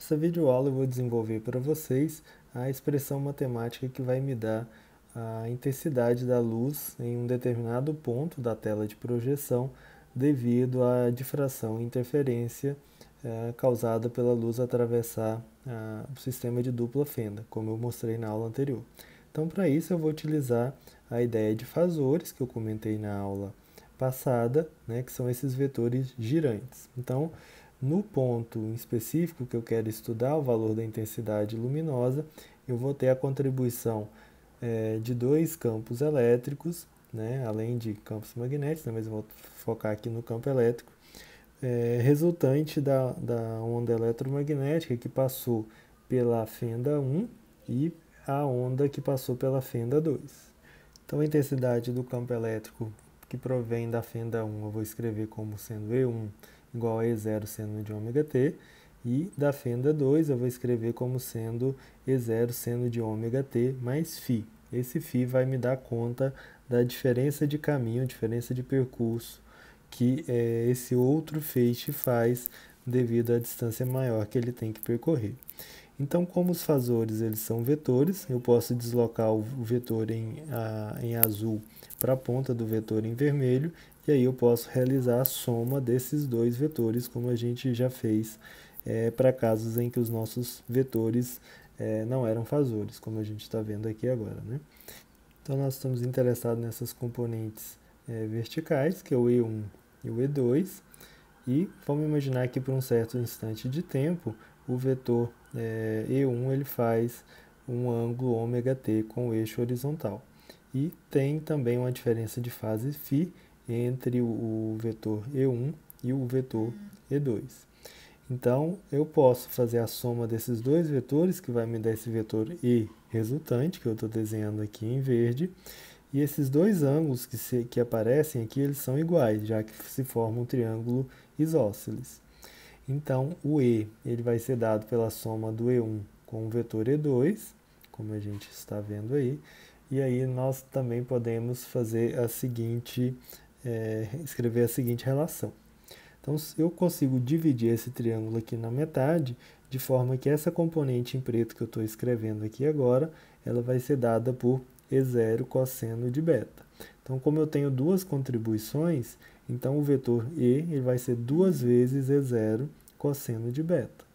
Nessa videoaula eu vou desenvolver para vocês a expressão matemática que vai me dar a intensidade da luz em um determinado ponto da tela de projeção devido à difração e interferência causada pela luz atravessar o sistema de dupla fenda, como eu mostrei na aula anterior. Então, para isso eu vou utilizar a ideia de fasores que eu comentei na aula passada, né, que são esses vetores girantes. Então, no ponto em específico que eu quero estudar, o valor da intensidade luminosa, eu vou ter a contribuição de dois campos elétricos, né, além de campos magnéticos, né, mas eu vou focar aqui no campo elétrico, resultante da onda eletromagnética que passou pela fenda 1 e a onda que passou pela fenda 2. Então, a intensidade do campo elétrico que provém da fenda 1 eu vou escrever como sendo E1 igual a E0 seno de ômega t, e da fenda 2 eu vou escrever como sendo E0 seno de ômega t mais φ. Esse φ vai me dar conta da diferença de caminho, diferença de percurso que esse outro feixe faz devido à distância maior que ele tem que percorrer. Então, como os fasores eles são vetores, eu posso deslocar o vetor em azul para a ponta do vetor em vermelho, e aí eu posso realizar a soma desses dois vetores, como a gente já fez para casos em que os nossos vetores não eram fasores, como a gente está vendo aqui agora, né? Então, nós estamos interessados nessas componentes verticais, que é o E1 e o E2, e vamos imaginar que por um certo instante de tempo, o vetor E1 ele faz um ângulo ômega t com o eixo horizontal. E tem também uma diferença de fase φ entre o vetor E1 e o vetor E2. Então, eu posso fazer a soma desses dois vetores, que vai me dar esse vetor E resultante, que eu estou desenhando aqui em verde, e esses dois ângulos que aparecem aqui, eles são iguais, já que se forma um triângulo isósceles. Então, o E ele vai ser dado pela soma do E1 com o vetor E2, como a gente está vendo aí, e aí nós também podemos fazer escrever a seguinte relação. Então, eu consigo dividir esse triângulo aqui na metade, de forma que essa componente em preto que eu estou escrevendo aqui agora, ela vai ser dada por E0 cosseno de beta. Então, como eu tenho duas contribuições, então o vetor E ele vai ser duas vezes E0 cosseno de beta.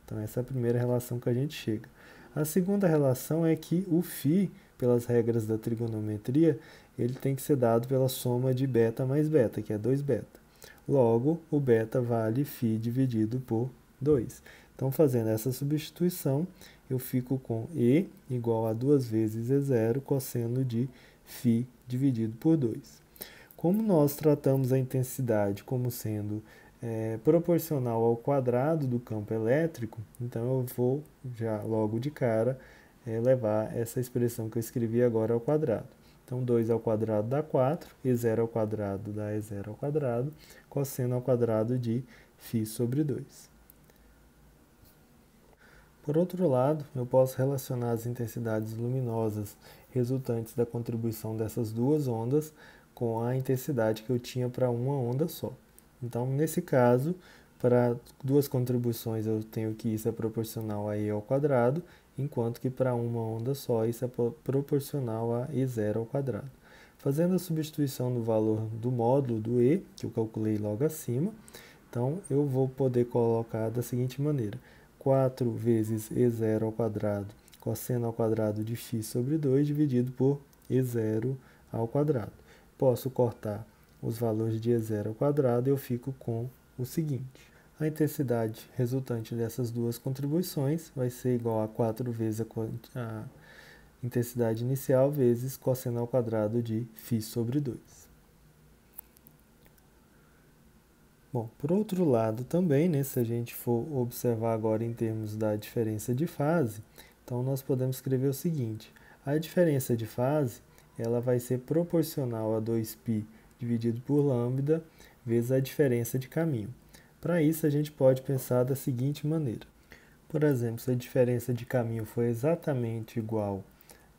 Então, essa é a primeira relação que a gente chega. A segunda relação é que o φ, pelas regras da trigonometria, ele tem que ser dado pela soma de beta mais beta, que é 2 beta. Logo, o beta vale φ dividido por 2. Então, fazendo essa substituição, eu fico com E igual a 2 vezes E0 cosseno de φ dividido por 2. Como nós tratamos a intensidade como sendo proporcional ao quadrado do campo elétrico, então eu vou já logo de cara levar essa expressão que eu escrevi agora ao quadrado. Então, 2 ao quadrado dá 4, E0 ao quadrado dá E0 ao quadrado, cosseno ao quadrado de φ sobre 2. Por outro lado, eu posso relacionar as intensidades luminosas resultantes da contribuição dessas duas ondas com a intensidade que eu tinha para uma onda só. Então, nesse caso, para duas contribuições eu tenho que isso é proporcional a E ao quadrado, enquanto que para uma onda só isso é proporcional a E0 ao quadrado. Fazendo a substituição no valor do módulo do E, que eu calculei logo acima, então eu vou poder colocar da seguinte maneira: 4 vezes E0 ao quadrado cosseno ao quadrado de φ sobre 2 dividido por E0 ao quadrado. Posso cortar os valores de E0 ao quadrado e eu fico com o seguinte: a intensidade resultante dessas duas contribuições vai ser igual a 4 vezes a intensidade inicial vezes cosseno ao quadrado de φ sobre 2. Bom, por outro lado também, né, se a gente for observar agora em termos da diferença de fase, então nós podemos escrever o seguinte: a diferença de fase ela vai ser proporcional a 2π dividido por lambda vezes a diferença de caminho. Para isso, a gente pode pensar da seguinte maneira: Por exemplo, se a diferença de caminho for exatamente igual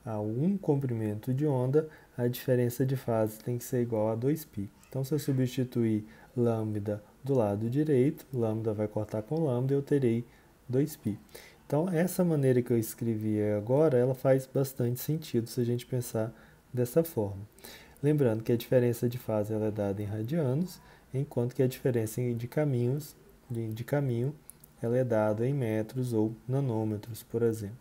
a 1 comprimento de onda, a diferença de fase tem que ser igual a 2π. Então, se eu substituir lambda do lado direito, lambda vai cortar com lambda e eu terei 2π. Então, essa maneira que eu escrevi agora, ela faz bastante sentido se a gente pensar dessa forma. Lembrando que a diferença de fase ela é dada em radianos, enquanto que a diferença de caminho ela é dada em metros ou nanômetros, por exemplo.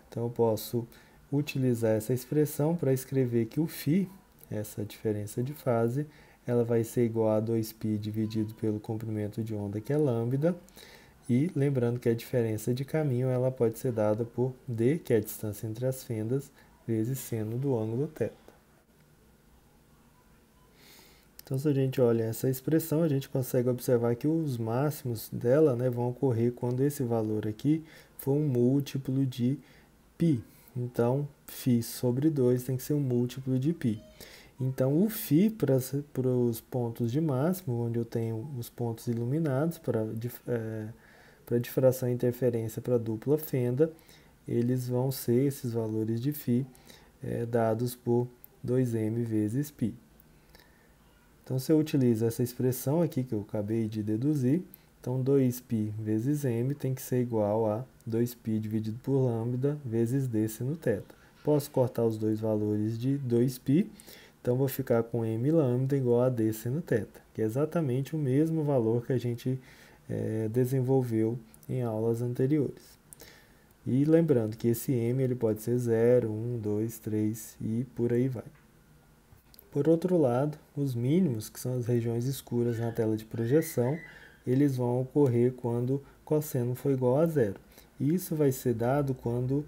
Então, eu posso utilizar essa expressão para escrever que o φ, essa diferença de fase, ela vai ser igual a 2π dividido pelo comprimento de onda, que é lambda, e lembrando que a diferença de caminho ela pode ser dada por d, que é a distância entre as fendas, vezes seno do ângulo θ. Então, se a gente olha essa expressão, a gente consegue observar que os máximos dela, né, vão ocorrer quando esse valor aqui for um múltiplo de π. Então, φ sobre 2 tem que ser um múltiplo de π. Então, o φ para os pontos de máximo, onde eu tenho os pontos iluminados para difração e interferência para dupla fenda, eles vão ser esses valores de φ dados por 2m vezes π. Então, se eu utilizo essa expressão aqui que eu acabei de deduzir, então 2π vezes m tem que ser igual a 2π dividido por lambda vezes d seno θ. Posso cortar os dois valores de 2π, então vou ficar com m lambda igual a d seno θ, que é exatamente o mesmo valor que a gente desenvolveu em aulas anteriores. E lembrando que esse m ele pode ser 0, 1, 2, 3 e por aí vai. Por outro lado, os mínimos, que são as regiões escuras na tela de projeção, eles vão ocorrer quando cosseno for igual a zero. E isso vai ser dado quando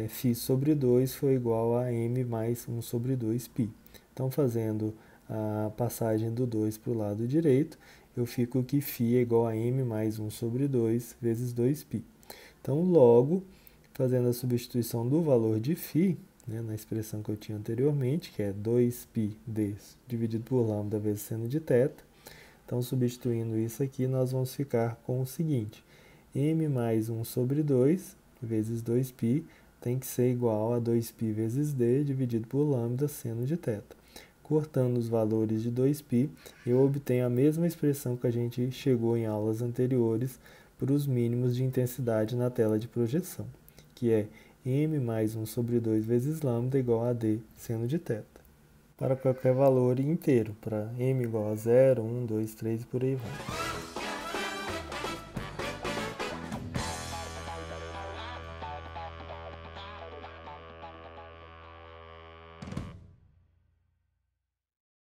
φ sobre 2 for igual a m mais 1 sobre 2π. Então, fazendo a passagem do 2 para o lado direito, eu fico que φ é igual a m mais 1 sobre 2 vezes 2π. Então, logo, fazendo a substituição do valor de φ, na expressão que eu tinha anteriormente, que é 2πd dividido por lambda vezes seno de θ. Então, substituindo isso aqui, nós vamos ficar com o seguinte: m mais 1 sobre 2 vezes 2π tem que ser igual a 2π vezes d dividido por lambda seno de θ. Cortando os valores de 2π, eu obtenho a mesma expressão que a gente chegou em aulas anteriores para os mínimos de intensidade na tela de projeção, que é m mais 1 sobre 2 vezes lambda igual a d seno de θ. Para qualquer valor inteiro, para m igual a 0, 1, 2, 3 e por aí vai.